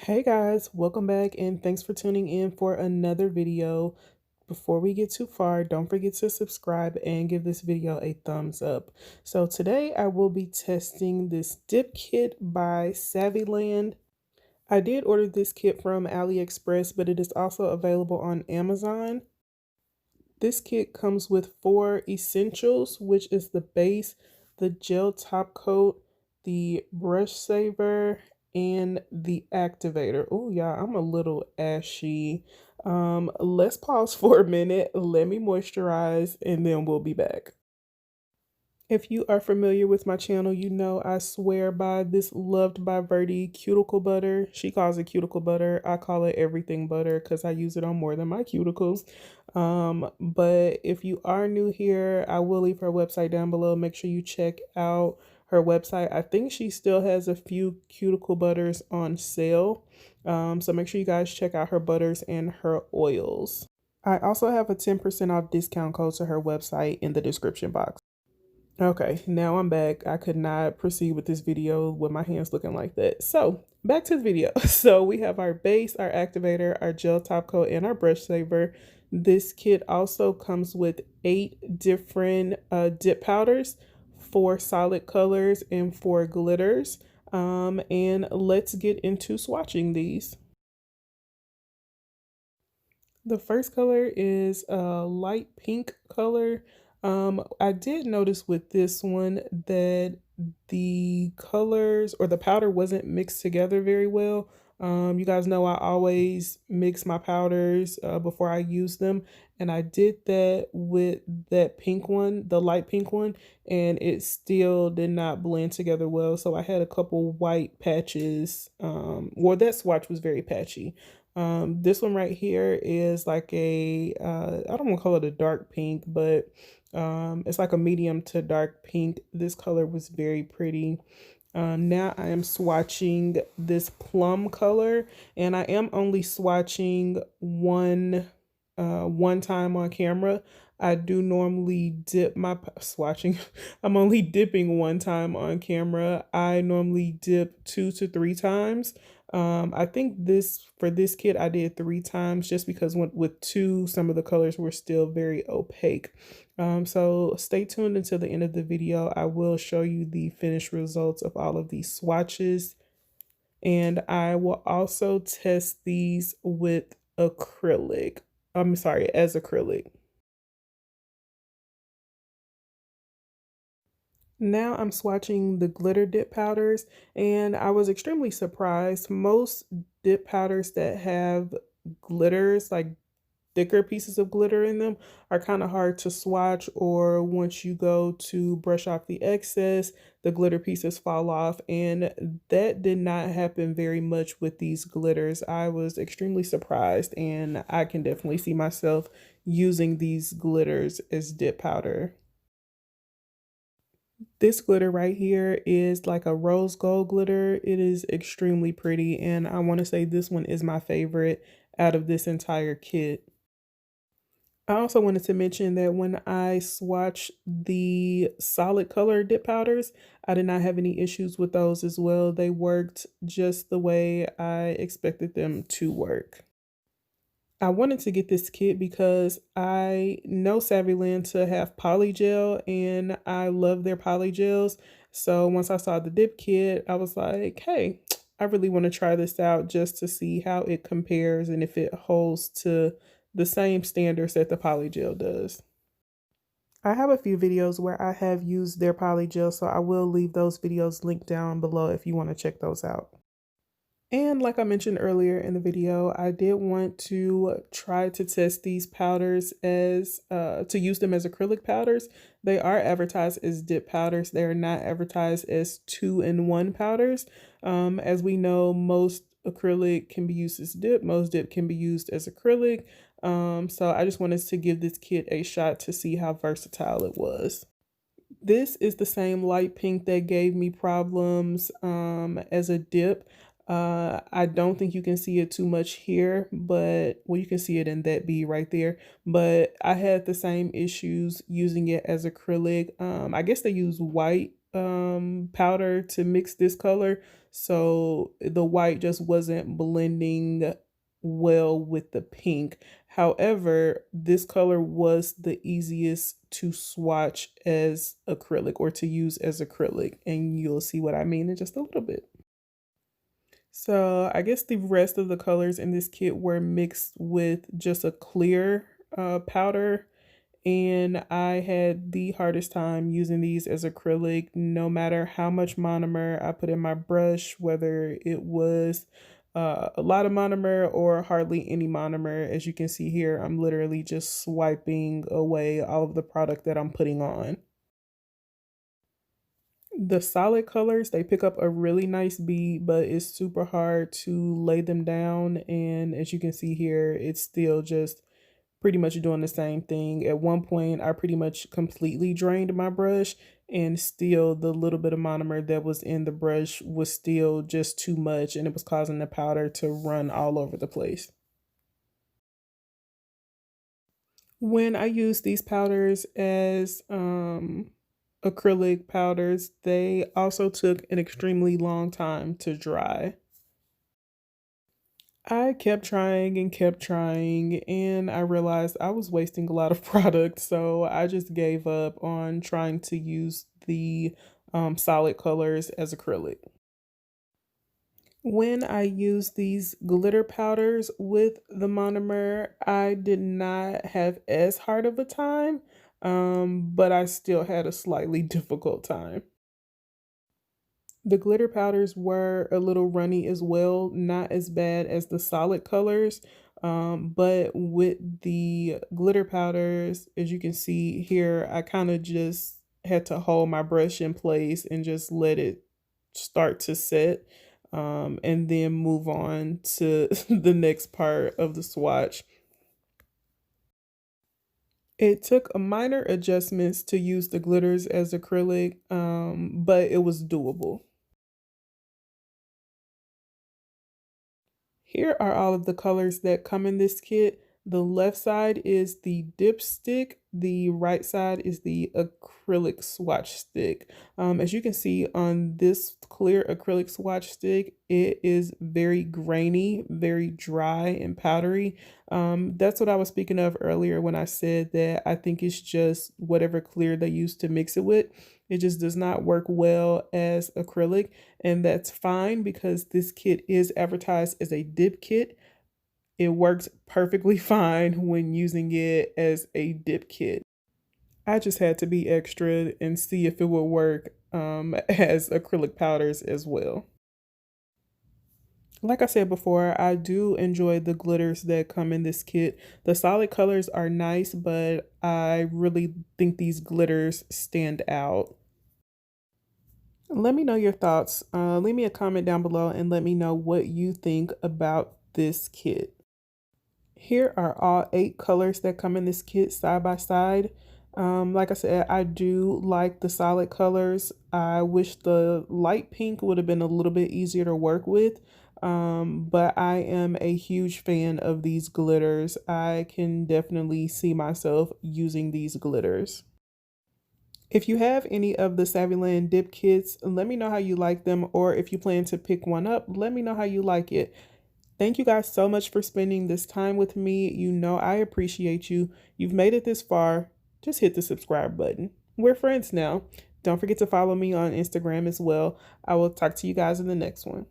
Hey guys, welcome back and thanks for tuning in for another video. Before we get too far, don't forget to subscribe and give this video a thumbs up. So today I will be testing this dip kit by Saviland. I did order this kit from AliExpress, but it is also available on Amazon. This kit comes with 4 essentials, which is the base, the gel top coat, the brush saver, and the activator. Oh yeah, I'm a little ashy. Let's pause for a minute. Let me moisturize and then we'll be back. If you are familiar with my channel, you know I swear by this loved by Verdie cuticle butter. She calls it cuticle butter. I call it everything butter because I use it on more than my cuticles. But if you are new here, I will leave her website down below. Make sure you check out her website. I think she still has a few cuticle butters on sale. So make sure you guys check out her butters and her oils. I also have a 10% off discount code to her website in the description box. Okay, now I'm back. I could not proceed with this video with my hands looking like that. So back to the video. So we have our base, our activator, our gel top coat, and our brush saver. This kit also comes with 8 different dip powders, 4 solid colors, and 4 glitters. And let's get into swatching these. The first color is a light pink color. I did notice with this one that the colors or the powder wasn't mixed together very well. You guys know I always mix my powders before I use them, and I did that with that pink one, the light pink one, and it still did not blend together well. So I had a couple white patches. Well, that swatch was very patchy. This one right here is like a, I don't want to call it a dark pink, but it's like a medium to dark pink. This color was very pretty. Now I am swatching this plum color, and I am only swatching one time on camera. I do normally dip my swatching. I'm only dipping one time on camera. I normally dip 2 to 3 times. I think for this kit I did 3 times just because with 2 some of the colors were still very opaque. So stay tuned until the end of the video. I will show you the finished results of all of these swatches, and I will also test these with acrylic. I'm sorry, as acrylic. Now I'm swatching the glitter dip powders, and I was extremely surprised. Most dip powders that have glitters, like thicker pieces of glitter in them, are kind of hard to swatch, or once you go to brush off the excess, the glitter pieces fall off, and that did not happen very much with these glitters. I was extremely surprised, and I can definitely see myself using these glitters as dip powder. This glitter right here is like a rose gold glitter. It is extremely pretty, and I want to say this one is my favorite out of this entire kit. I also wanted to mention that when I swatched the solid color dip powders, I did not have any issues with those as well. They worked just the way I expected them to work. I wanted to get this kit because I know Saviland to have polygel, and I love their polygels. So once I saw the dip kit, I was like, hey, I really want to try this out just to see how it compares and if it holds to the same standards that the polygel does. I have a few videos where I have used their polygel, so I will leave those videos linked down below if you want to check those out. And like I mentioned earlier in the video, I did want to try to test these powders as, to use them as acrylic powders. They are advertised as dip powders. They are not advertised as 2-in-1 powders. As we know, most acrylic can be used as dip. Most dip can be used as acrylic. So I just wanted to give this kit a shot to see how versatile it was. This is the same light pink that gave me problems as a dip. I don't think you can see it too much here, but well, you can see it in that bead right there. But I had the same issues using it as acrylic. I guess they use white powder to mix this color, so the white just wasn't blending well with the pink. However, this color was the easiest to swatch as acrylic or to use as acrylic, and you'll see what I mean in just a little bit. So I guess the rest of the colors in this kit were mixed with just a clear powder, and I had the hardest time using these as acrylic. No matter how much monomer I put in my brush, whether it was a lot of monomer or hardly any monomer, as you can see here, I'm literally just swiping away all of the product that I'm putting on. The solid colors, they pick up a really nice bead, but it's super hard to lay them down. And as you can see here, it's still just pretty much doing the same thing. At one point, I pretty much completely drained my brush, and still the little bit of monomer that was in the brush was still just too much, and it was causing the powder to run all over the place. When I use these powders as acrylic powders, they also took an extremely long time to dry. I kept trying, and I realized I was wasting a lot of product, so I just gave up on trying to use the solid colors as acrylic. When I used these glitter powders with the monomer, I did not have as hard of a time, but I still had a slightly difficult time. The glitter powders were a little runny as well, not as bad as the solid colors. But with the glitter powders, as you can see here, I kind of just had to hold my brush in place and just let it start to set, and then move on to the next part of the swatch. It took a minor adjustments to use the glitters as acrylic, but it was doable. Here are all of the colors that come in this kit. The left side is the dipstick. The right side is the acrylic swatch stick. As you can see on this clear acrylic swatch stick, it is very grainy, very dry and powdery. That's what I was speaking of earlier when I said that I think it's just whatever clear they use to mix it with. It just does not work well as acrylic, and that's fine because this kit is advertised as a dip kit. It works perfectly fine when using it as a dip kit. I just had to be extra and see if it would work as acrylic powders as well. Like I said before, I do enjoy the glitters that come in this kit. The solid colors are nice, but I really think these glitters stand out. Let me know your thoughts. Leave me a comment down below and let me know what you think about this kit. Here are all 8 colors that come in this kit side by side. Like I said, I do like the solid colors. I wish the light pink would have been a little bit easier to work with. But I am a huge fan of these glitters. I can definitely see myself using these glitters. If you have any of the Saviland dip kits, let me know how you like them, or if you plan to pick one up, let me know how you like it. Thank you guys so much for spending this time with me. You know I appreciate you. You've made it this far. Just hit the subscribe button. We're friends now. Don't forget to follow me on Instagram as well. I will talk to you guys in the next one.